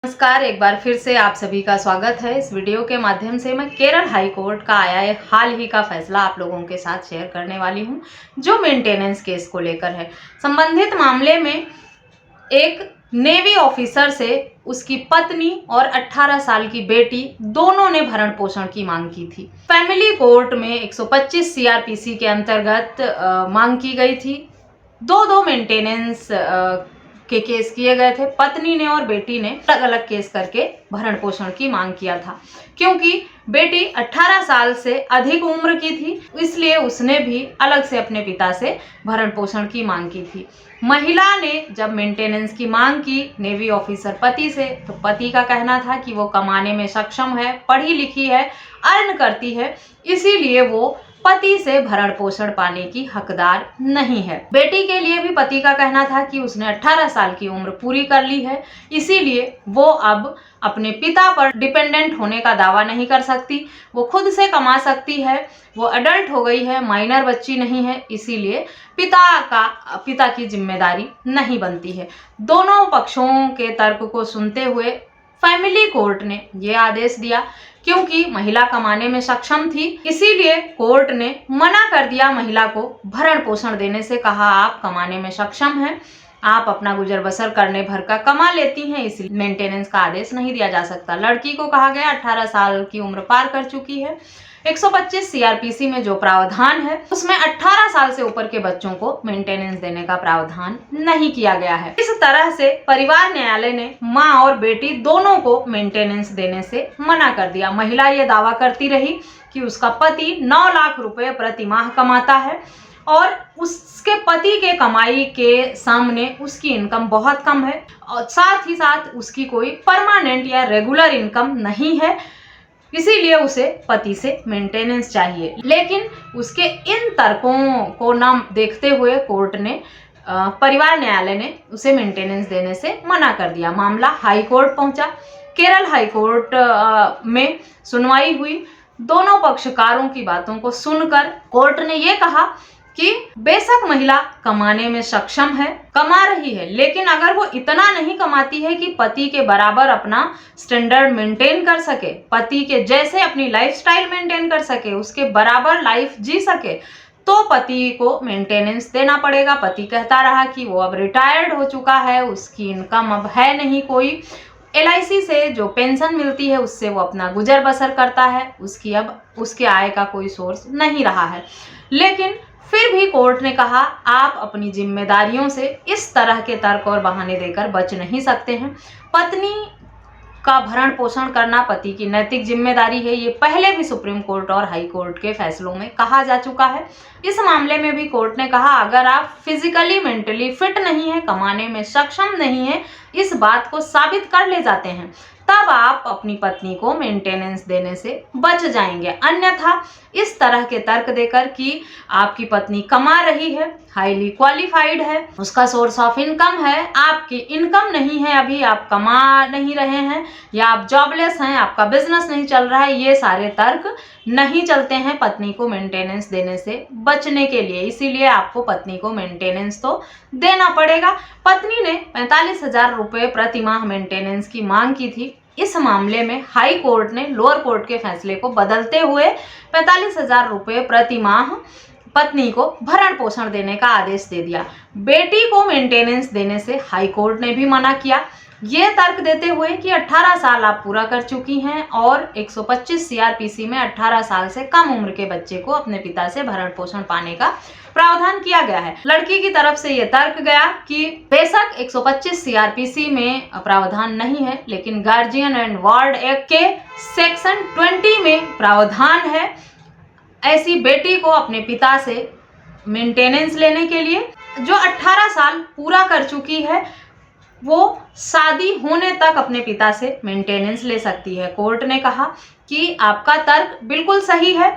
नमस्कार, एक बार फिर से आप सभी का स्वागत है। इस वीडियो के माध्यम से मैं केरल हाई कोर्ट का आया है हाल ही का फैसला आप लोगों के साथ शेयर करने वाली हूं, जो मेंटेनेंस केस को लेकर है। संबंधित मामले में एक नेवी ऑफिसर से उसकी पत्नी और 18 साल की बेटी दोनों ने भरण पोषण की मांग की थी। फैमिली कोर्ट में 125 सीआरपीसी के अंतर्गत मांग की गई थी। दो मेंटेनेंस के केस किए गए थे। पत्नी ने और बेटी ने अलग अलग केस करके भरण पोषण की मांग किया था। क्योंकि बेटी 18 साल से अधिक उम्र की थी, इसलिए उसने भी अलग से अपने पिता से भरण पोषण की मांग की थी। महिला ने जब मेंटेनेंस की मांग की नेवी ऑफिसर पति से, तो पति का कहना था कि वो कमाने में सक्षम है, पढ़ी लिखी है, अर्न करती है, इसीलिए वो पति से भरण पोषण पाने की हकदार नहीं है। बेटी के लिए भी पति का कहना था कि उसने 18 साल की उम्र पूरी कर ली है, इसीलिए वो अब अपने पिता पर डिपेंडेंट होने का दावा नहीं कर सकती। वो खुद से कमा सकती है, वो अडल्ट हो गई है, माइनर बच्ची नहीं है, इसीलिए पिता की जिम्मेदारी नहीं बनती है। दोनों पक्षों के तर्क को सुनते हुए फैमिली कोर्ट ने यह आदेश दिया, क्योंकि महिला कमाने में सक्षम थी, इसीलिए कोर्ट ने मना कर दिया महिला को भरण पोषण देने से। कहा, आप कमाने में सक्षम हैं, आप अपना गुजर बसर करने भर का कमा लेती हैं, इसलिए मेंटेनेंस का आदेश नहीं दिया जा सकता। लड़की को कहा गया 18 साल की उम्र पार कर चुकी है। 125 सीआरपीसी में जो प्रावधान है उसमें 18 साल से ऊपर के बच्चों को मेंटेनेंस देने का प्रावधान नहीं किया गया है। इस तरह से परिवार न्यायालय ने मां और बेटी दोनों को मेंटेनेंस देने से मना कर दिया। महिला ये दावा करती रही कि उसका पति 9 लाख रुपए प्रति माह कमाता है और उसके पति के कमाई के सामने उसकी इनकम बहुत कम है और साथ ही साथ उसकी कोई परमानेंट या रेगुलर इनकम नहीं है, इसीलिए उसे पति से मेंटेनेंस चाहिए। लेकिन उसके इन तर्कों को न देखते हुए कोर्ट ने परिवार न्यायालय ने उसे मेंटेनेंस देने से मना कर दिया। मामला हाई कोर्ट पहुंचा। केरल हाई कोर्ट में सुनवाई हुई। दोनों पक्षकारों की बातों को सुनकर कोर्ट ने यह कहा कि बेशक महिला कमाने में सक्षम है, कमा रही है, लेकिन अगर वो इतना नहीं कमाती है कि पति के बराबर अपना स्टैंडर्ड मेंटेन कर सके, पति के जैसे अपनी लाइफस्टाइल मेंटेन कर सके, उसके बराबर लाइफ जी सके, तो पति को मेंटेनेंस देना पड़ेगा। पति कहता रहा कि वो अब रिटायर्ड हो चुका है, उसकी इनकम अब है नहीं कोई, LIC से जो पेंशन मिलती है उससे वो अपना गुजर बसर करता है, उसकी अब उसके आय का कोई सोर्स नहीं रहा है। लेकिन फिर भी कोर्ट ने कहा, आप अपनी जिम्मेदारियों से इस तरह के तर्क और बहाने देकर बच नहीं सकते हैं। पत्नी का भरण पोषण करना पति की नैतिक जिम्मेदारी है। ये पहले भी सुप्रीम कोर्ट और हाई कोर्ट के फैसलों में कहा जा चुका है। इस मामले में भी कोर्ट ने कहा, अगर आप फिजिकली मेंटली फिट नहीं है, कमाने में सक्षम नहीं है, इस बात को साबित कर ले जाते हैं, तब आप अपनी पत्नी को मेंटेनेंस देने से बच जाएंगे। अन्यथा इस तरह के तर्क देकर कि आपकी पत्नी कमा रही है, हाईली क्वालिफाइड है, उसका सोर्स ऑफ इनकम है, आपकी इनकम नहीं है, अभी आप कमा नहीं रहे हैं, या आप जॉबलेस हैं, आपका बिजनेस नहीं चल रहा है, ये सारे तर्क नहीं चलते हैं पत्नी को मेंटेनेंस देने से बचने के लिए। इसीलिए आपको पत्नी को मेंटेनेंस तो देना पड़ेगा। पत्नी ने 45,000 रुपए प्रति माह मेंटेनेंस की मांग की थी। इस मामले में हाई कोर्ट ने लोअर कोर्ट के फैसले को बदलते हुए 45,000 रुपए प्रति माह पत्नी को भरण पोषण देने का आदेश दे दिया। बेटी को मेंटेनेंस देने से हाई कोर्ट ने भी मना किया, ये तर्क देते हुए कि 18 साल आप पूरा कर चुकी हैं और 125 सीआरपीसी में 18 साल से कम उम्र के बच्चे को अपने पिता से भरण पोषण पाने का प्रावधान किया गया है। लड़की की तरफ से यह तर्क गया कि बेशक 125 सीआरपीसी में प्रावधान नहीं है, लेकिन गार्जियन एंड वार्ड एक्ट के सेक्शन 20 में प्रावधान है ऐसी बेटी को अपने पिता से मेंटेनेंस लेने के लिए। जो 18 साल पूरा कर चुकी है वो शादी होने तक अपने पिता से मेंटेनेंस ले सकती है। कोर्ट ने कहा कि आपका तर्क बिल्कुल सही है,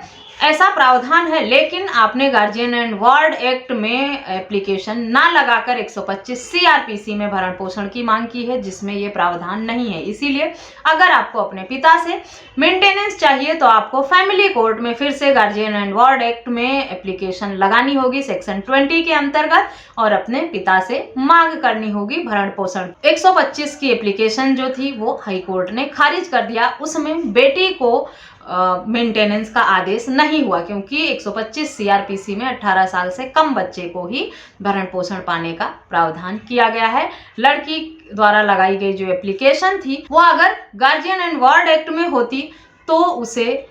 ऐसा प्रावधान है, लेकिन आपने गार्जियन एंड वार्ड एक्ट में एप्लीकेशन ना लगाकर 125 सीआरपीसी में भरण पोषण की मांग की है, जिसमें ये प्रावधान नहीं है। इसीलिए अगर आपको अपने पिता से मेंटेनेंस चाहिए तो आपको फैमिली कोर्ट में फिर से गार्जियन एंड वार्ड एक्ट में एप्लीकेशन लगानी होगी सेक्शन 20 के अंतर्गत और अपने पिता से मांग करनी होगी भरण पोषण। 125 की एप्लीकेशन जो थी वो हाई कोर्ट ने खारिज कर दिया। उसमें बेटी को मेंटेनेंस का आदेश नहीं हुआ, क्योंकि 125 सीआरपीसी में 18 साल से कम बच्चे को ही भरण पोषण पाने का प्रावधान किया गया है। लड़की द्वारा लगाई गई जो एप्लीकेशन थी वो अगर गार्जियन एंड वार्ड एक्ट में होती तो उसे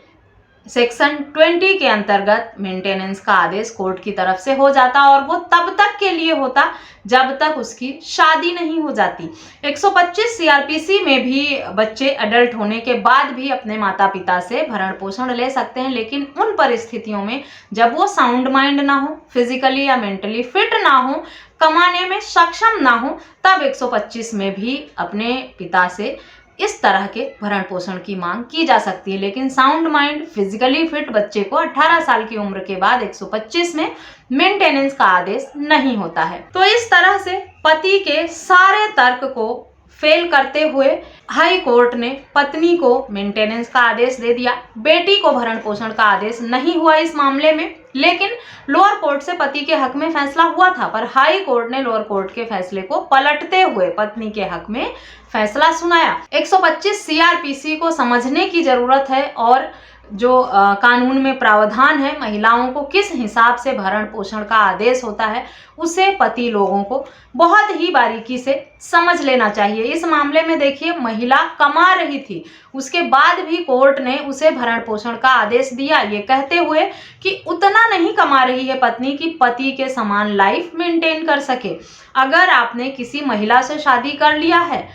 सेक्शन 20 के अंतर्गत मेंटेनेंस का आदेश कोर्ट की तरफ से हो जाता और वो तब तक के लिए होता जब तक उसकी शादी नहीं हो जाती। 125 सीआरपीसी में भी बच्चे अडल्ट होने के बाद भी अपने माता पिता से भरण पोषण ले सकते हैं, लेकिन उन परिस्थितियों में जब वो साउंड माइंड ना हो, फिजिकली या मेंटली फिट ना हो, कमाने में सक्षम ना हो, तब 125 में भी अपने पिता से इस तरह के भरण पोषण की मांग की जा सकती है। लेकिन साउंड माइंड फिजिकली फिट बच्चे को 18 साल की उम्र के बाद 125 में मेंटेनेंस का आदेश नहीं होता है। तो इस तरह से पति के सारे तर्क को फेल करते हुए हाई कोर्ट ने पत्नी को मेंटेनेंस का आदेश दे दिया। बेटी को भरण पोषण का आदेश नहीं हुआ इस मामले में, लेकिन लोअर कोर्ट से पति के हक में फैसला हुआ था, पर हाई कोर्ट ने लोअर कोर्ट के फैसले को पलटते हुए पत्नी के हक में फैसला सुनाया। 125 सीआरपीसी को समझने की जरूरत है और जो कानून में प्रावधान है महिलाओं को किस हिसाब से भरण पोषण का आदेश होता है उसे पति लोगों को बहुत ही बारीकी से समझ लेना चाहिए। इस मामले में देखिए महिला कमा रही थी, उसके बाद भी कोर्ट ने उसे भरण पोषण का आदेश दिया, ये कहते हुए कि उतना नहीं कमा रही है पत्नी कि पति के समान लाइफ मेंटेन कर सके। अगर आपने किसी महिला से शादी कर लिया है,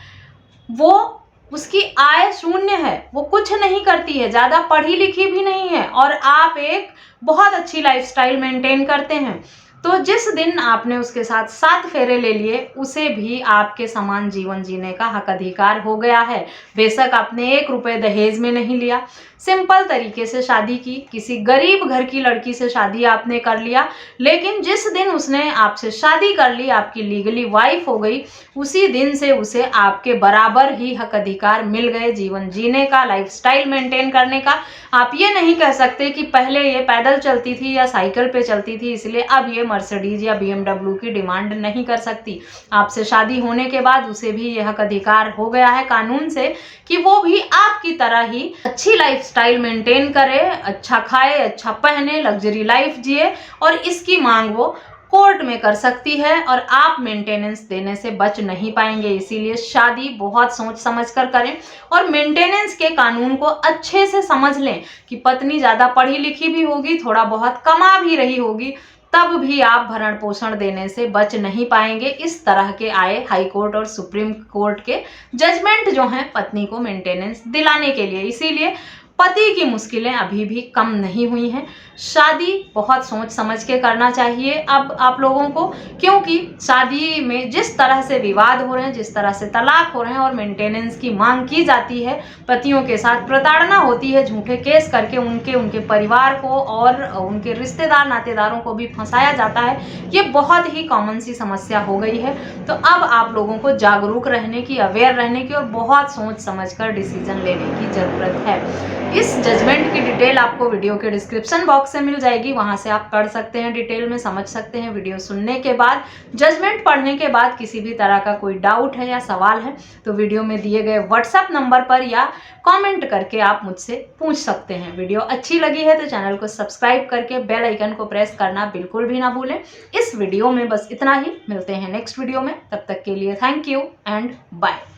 वो उसकी आय शून्य है, वो कुछ नहीं करती है, ज़्यादा पढ़ी लिखी भी नहीं है और आप एक बहुत अच्छी लाइफस्टाइल मेंटेन करते हैं, तो जिस दिन आपने उसके साथ 7 फेरे ले लिए उसे भी आपके समान जीवन जीने का हक अधिकार हो गया है। बेशक आपने 1 रुपये दहेज में नहीं लिया, सिंपल तरीके से शादी की, किसी गरीब घर की लड़की से शादी आपने कर लिया, लेकिन जिस दिन उसने आपसे शादी कर ली, आपकी लीगली वाइफ हो गई, उसी दिन से उसे आपके बराबर ही हक अधिकार मिल गए जीवन जीने का, लाइफस्टाइल मेंटेन करने का। आप ये नहीं कह सकते कि पहले ये पैदल चलती थी या साइकिल पे चलती थी इसलिए अब ये मर्सिडीज या BMW की डिमांड नहीं कर सकती। आपसे शादी होने के बाद उसे भी यह हक अधिकार हो गया है कानून से कि वो भी आपकी तरह ही अच्छी लाइफस्टाइल मेंटेन करे, अच्छा खाए, अच्छा पहने, लग्जरी लाइफ जिए, और इसकी मांग वो कोर्ट में कर सकती है और आप मेंटेनेंस देने से बच नहीं पाएंगे। इसीलिए शादी बहुत सोच समझ कर करें और मेंटेनेंस के कानून को अच्छे से समझ लें कि पत्नी ज़्यादा पढ़ी लिखी भी होगी, थोड़ा बहुत कमा भी रही होगी, तब भी आप भरण पोषण देने से बच नहीं पाएंगे। इस तरह के आए हाई कोर्ट और सुप्रीम कोर्ट के जजमेंट जो हैं पत्नी को मेंटेनेंस दिलाने के लिए। इसीलिए पति की मुश्किलें अभी भी कम नहीं हुई हैं। शादी बहुत सोच समझ के करना चाहिए अब आप लोगों को, क्योंकि शादी में जिस तरह से विवाद हो रहे हैं, जिस तरह से तलाक हो रहे हैं और मेंटेनेंस की मांग की जाती है, पतियों के साथ प्रताड़ना होती है, झूठे केस करके उनके परिवार को और उनके रिश्तेदार नातेदारों को भी फंसाया जाता है, ये बहुत ही कॉमन सी समस्या हो गई है। तो अब आप लोगों को जागरूक रहने की, अवेयर रहने की और बहुत सोच समझ कर डिसीजन लेने की ज़रूरत है। इस जजमेंट की डिटेल आपको वीडियो के डिस्क्रिप्शन बॉक्स से मिल जाएगी, वहां से आप पढ़ सकते हैं, डिटेल में समझ सकते हैं। वीडियो सुनने के बाद, जजमेंट पढ़ने के बाद किसी भी तरह का कोई डाउट है या सवाल है तो वीडियो में दिए गए व्हाट्सएप नंबर पर या कमेंट करके आप मुझसे पूछ सकते हैं। वीडियो अच्छी लगी है तो चैनल को सब्सक्राइब करके बेल आइकन को प्रेस करना बिल्कुल भी ना भूलें। इस वीडियो में बस इतना ही, मिलते हैं नेक्स्ट वीडियो में, तब तक के लिए थैंक यू एंड बाय।